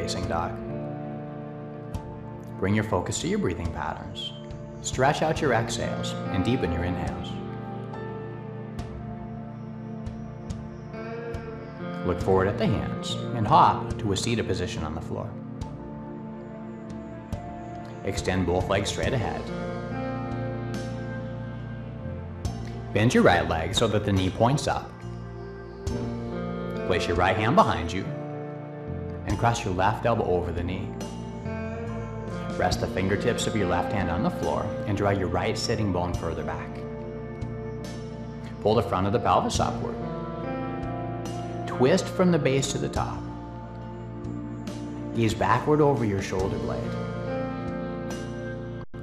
facing dog. Bring your focus to your breathing patterns. Stretch out your exhales and deepen your inhales. Look forward at the hands and hop to a seated position on the floor. Extend both legs straight ahead. Bend your right leg so that the knee points up. Place your right hand behind you and cross your left elbow over the knee. Rest the fingertips of your left hand on the floor and draw your right sitting bone further back. Pull the front of the pelvis upward. Twist from the base to the top. Gaze backward over your shoulder blade.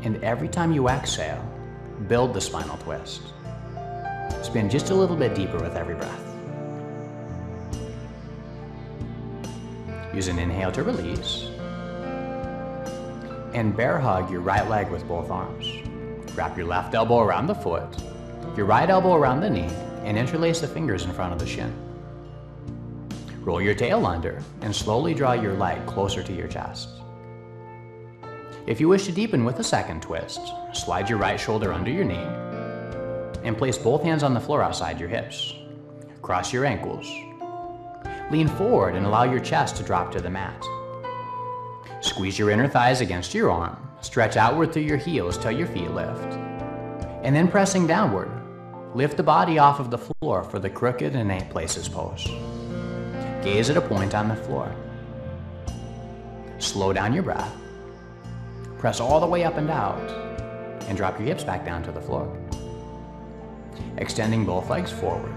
And every time you exhale, build the spinal twist. Spin just a little bit deeper with every breath. Use an inhale to release. And bear hug your right leg with both arms. Wrap your left elbow around the foot, your right elbow around the knee, and interlace the fingers in front of the shin. Roll your tail under and slowly draw your leg closer to your chest. If you wish to deepen with a second twist, slide your right shoulder under your knee and place both hands on the floor outside your hips. Cross your ankles. Lean forward and allow your chest to drop to the mat. Squeeze your inner thighs against your arm, stretch outward through your heels till your feet lift. And then pressing downward, lift the body off of the floor for the crooked and 8 places pose. Gaze at a point on the floor. Slow down your breath. Press all the way up and out, and drop your hips back down to the floor. Extending both legs forward.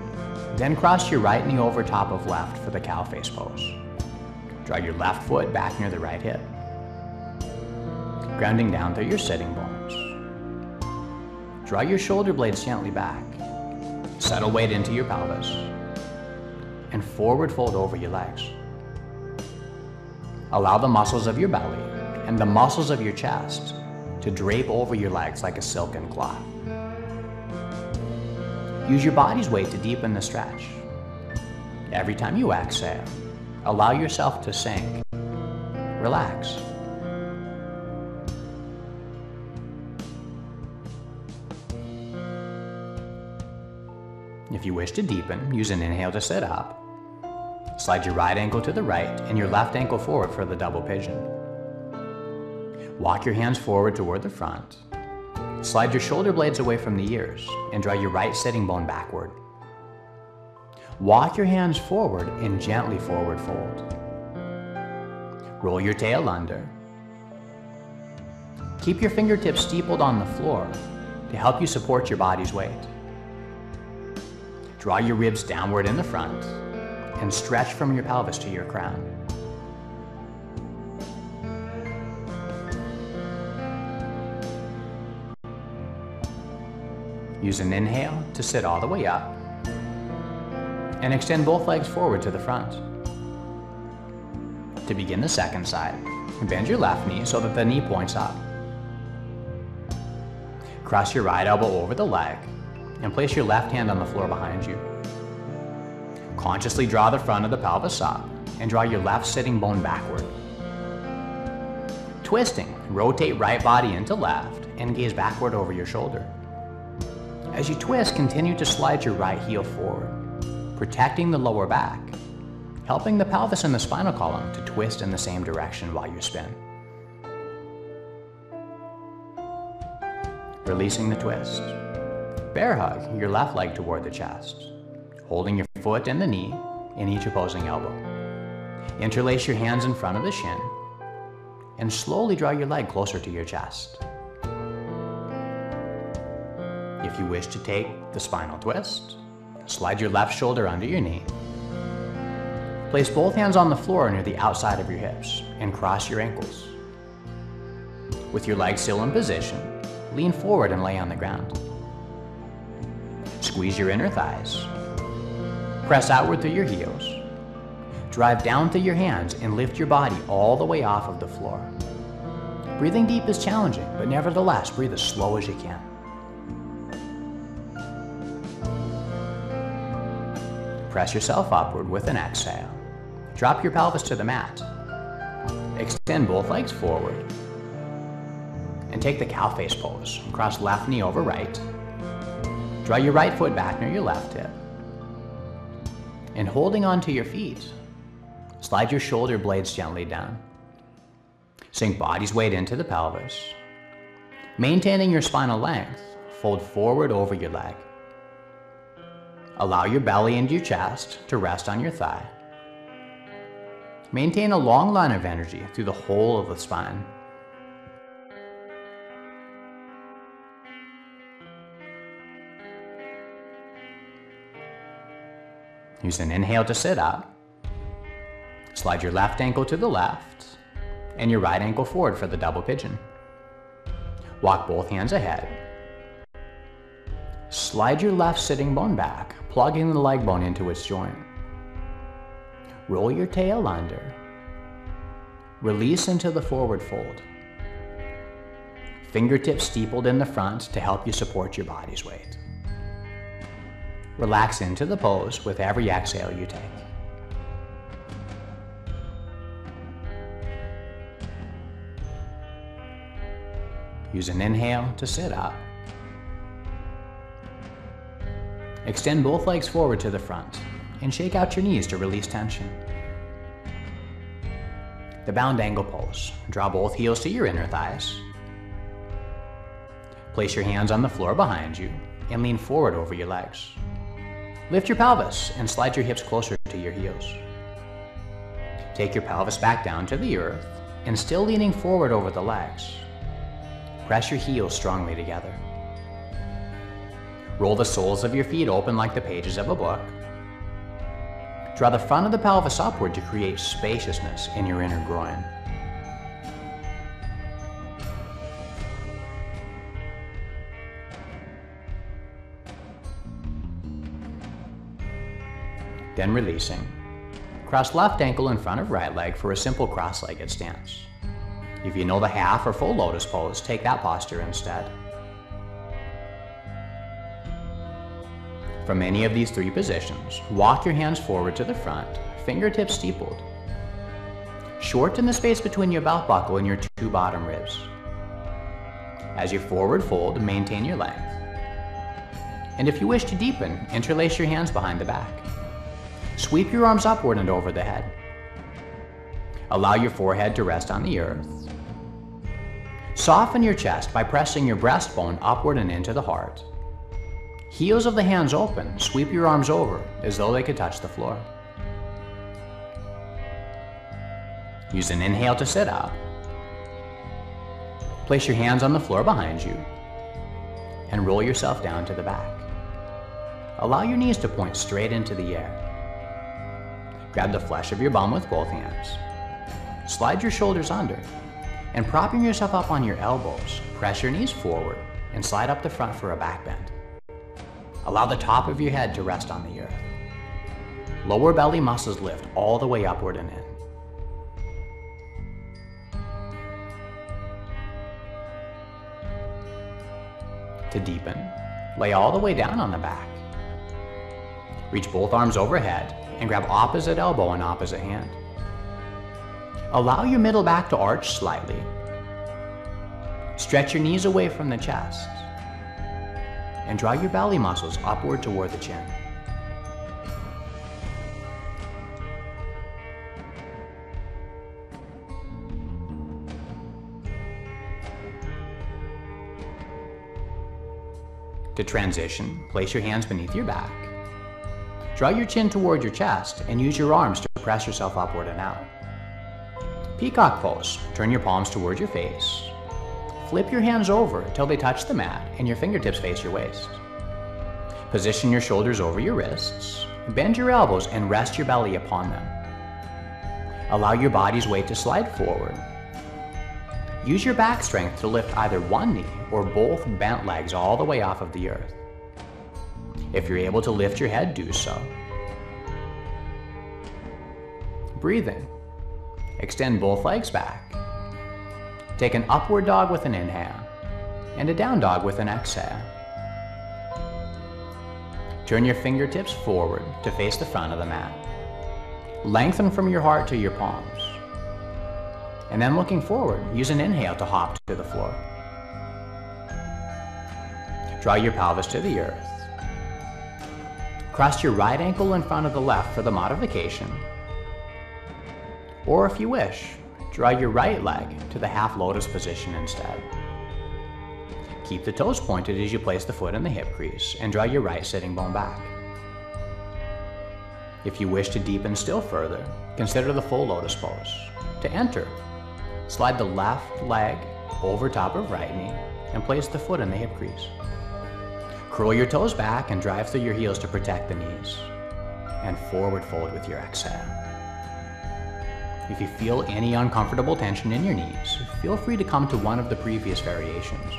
Then cross your right knee over top of left for the cow face pose. Draw your left foot back near the right hip. Grounding down through your sitting bones. Draw your shoulder blades gently back. Settle weight into your pelvis. And forward fold over your legs. Allow the muscles of your belly and the muscles of your chest to drape over your legs like a silken cloth. Use your body's weight to deepen the stretch. Every time you exhale, allow yourself to sink. Relax. If you wish to deepen, use an inhale to sit up. Slide your right ankle to the right and your left ankle forward for the double pigeon. Walk your hands forward toward the front. Slide your shoulder blades away from the ears and draw your right sitting bone backward. Walk your hands forward and gently forward fold. Roll your tail under. Keep your fingertips steepled on the floor to help you support your body's weight. Draw your ribs downward in the front and stretch from your pelvis to your crown. Use an inhale to sit all the way up and extend both legs forward to the front. To begin the second side, bend your left knee so that the knee points up. Cross your right elbow over the leg and place your left hand on the floor behind you. Consciously draw the front of the pelvis up and draw your left sitting bone backward. Twisting, rotate right body into left and gaze backward over your shoulder. As you twist, continue to slide your right heel forward, protecting the lower back, helping the pelvis and the spinal column to twist in the same direction while you spin. Releasing the twist. Bear hug your left leg toward the chest, holding your foot and the knee in each opposing elbow. Interlace your hands in front of the shin and slowly draw your leg closer to your chest. If you wish to take the spinal twist, slide your left shoulder under your knee. Place both hands on the floor near the outside of your hips and cross your ankles. With your legs still in position, lean forward and lay on the ground. Squeeze your inner thighs. Press outward through your heels. Drive down through your hands and lift your body all the way off of the floor. Breathing deep is challenging, but nevertheless, breathe as slow as you can. Press yourself upward with an exhale. Drop your pelvis to the mat. Extend both legs forward. And take the cow face pose. Cross left knee over right. Draw your right foot back near your left hip. And holding onto your feet, slide your shoulder blades gently down. Sink body's weight into the pelvis. Maintaining your spinal length, fold forward over your leg. Allow your belly and your chest to rest on your thigh. Maintain a long line of energy through the whole of the spine. Use an inhale to sit up. Slide your left ankle to the left and your right ankle forward for the double pigeon. Walk both hands ahead. Slide your left sitting bone back, plugging the leg bone into its joint. Roll your tail under. Release into the forward fold. Fingertips steepled in the front to help you support your body's weight. Relax into the pose with every exhale you take. Use an inhale to sit up. Extend both legs forward to the front and shake out your knees to release tension. The bound angle pose. Draw both heels to your inner thighs. Place your hands on the floor behind you and lean forward over your legs. Lift your pelvis and slide your hips closer to your heels. Take your pelvis back down to the earth and still leaning forward over the legs. Press your heels strongly together. Roll the soles of your feet open like the pages of a book. Draw the front of the pelvis upward to create spaciousness in your inner groin. Then releasing. Cross left ankle in front of right leg for a simple cross-legged stance. If you know the half or full lotus pose, take that posture instead. From any of these three positions, walk your hands forward to the front, fingertips steepled. Shorten the space between your belt buckle and your two bottom ribs. As you forward fold, maintain your length. And if you wish to deepen, interlace your hands behind the back. Sweep your arms upward and over the head. Allow your forehead to rest on the earth. Soften your chest by pressing your breastbone upward and into the heart. Heels of the hands open, sweep your arms over as though they could touch the floor. Use an inhale to sit up. Place your hands on the floor behind you and roll yourself down to the back. Allow your knees to point straight into the air. Grab the flesh of your bum with both hands. Slide your shoulders under, and propping yourself up on your elbows, press your knees forward and slide up the front for a back bend. Allow the top of your head to rest on the earth. Lower belly muscles lift all the way upward and in. To deepen, lay all the way down on the back. Reach both arms overhead and grab opposite elbow and opposite hand. Allow your middle back to arch slightly. Stretch your knees away from the chest and draw your belly muscles upward toward the chin. To transition, place your hands beneath your back. Draw your chin toward your chest and use your arms to press yourself upward and out. Peacock pose. Turn your palms toward your face. Flip your hands over until they touch the mat and your fingertips face your waist. Position your shoulders over your wrists. Bend your elbows and rest your belly upon them. Allow your body's weight to slide forward. Use your back strength to lift either one knee or both bent legs all the way off of the earth. If you're able to lift your head, do so. Breathing. Extend both legs back. Take an upward dog with an inhale and a down dog with an exhale. Turn your fingertips forward to face the front of the mat. Lengthen from your heart to your palms. And then looking forward, use an inhale to hop to the floor. Draw your pelvis to the earth. Cross your right ankle in front of the left for the modification. Or if you wish, draw your right leg to the half lotus position instead. Keep the toes pointed as you place the foot in the hip crease and draw your right sitting bone back. If you wish to deepen still further, consider the full lotus pose. To enter, slide the left leg over top of right knee and place the foot in the hip crease. Curl your toes back and drive through your heels to protect the knees. And forward fold with your exhale. If you feel any uncomfortable tension in your knees, feel free to come to one of the previous variations.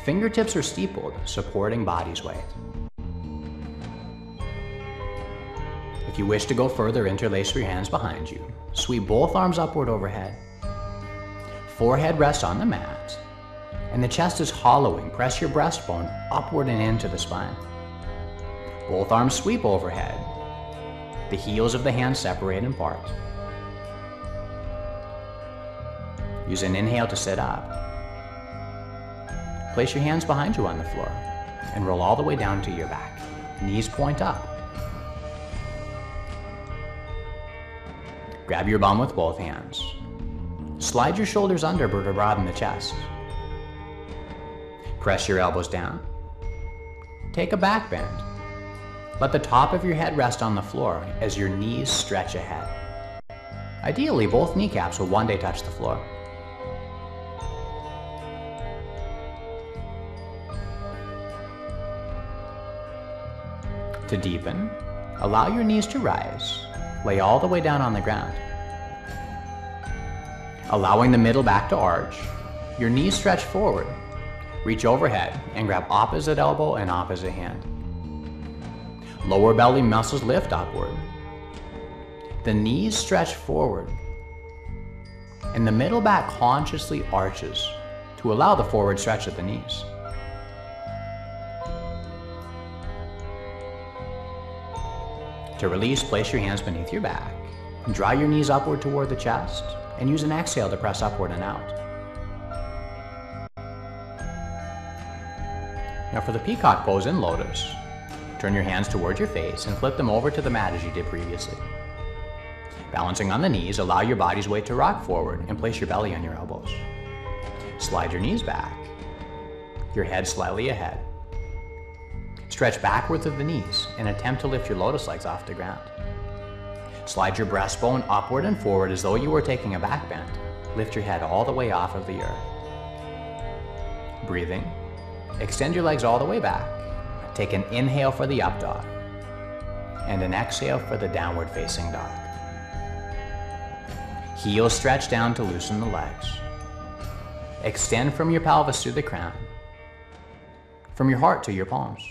Fingertips are steepled, supporting body's weight. If you wish to go further, interlace your hands behind you. Sweep both arms upward overhead. Forehead rests on the mat, and the chest is hollowing. Press your breastbone upward and into the spine. Both arms sweep overhead. The heels of the hands separate and part. Use an inhale to sit up. Place your hands behind you on the floor and roll all the way down to your back. Knees point up. Grab your bum with both hands. Slide your shoulders under to broaden the chest. Press your elbows down. Take a back bend. Let the top of your head rest on the floor as your knees stretch ahead. Ideally, both kneecaps will one day touch the floor. To deepen, allow your knees to rise. Lay all the way down on the ground. Allowing the middle back to arch, your knees stretch forward. Reach overhead and grab opposite elbow and opposite hand. Lower belly muscles lift upward. The knees stretch forward. And the middle back consciously arches to allow the forward stretch of the knees. To release, place your hands beneath your back. Draw your knees upward toward the chest and use an exhale to press upward and out. Now for the peacock pose in lotus, turn your hands towards your face and flip them over to the mat as you did previously. Balancing on the knees, allow your body's weight to rock forward and place your belly on your elbows. Slide your knees back, your head slightly ahead. Stretch backward through the knees and attempt to lift your lotus legs off the ground. Slide your breastbone upward and forward as though you were taking a back bend. Lift your head all the way off of the earth. Breathing, extend your legs all the way back. Take an inhale for the up dog and an exhale for the downward facing dog. Heels stretch down to loosen the legs. Extend from your pelvis to the crown, from your heart to your palms.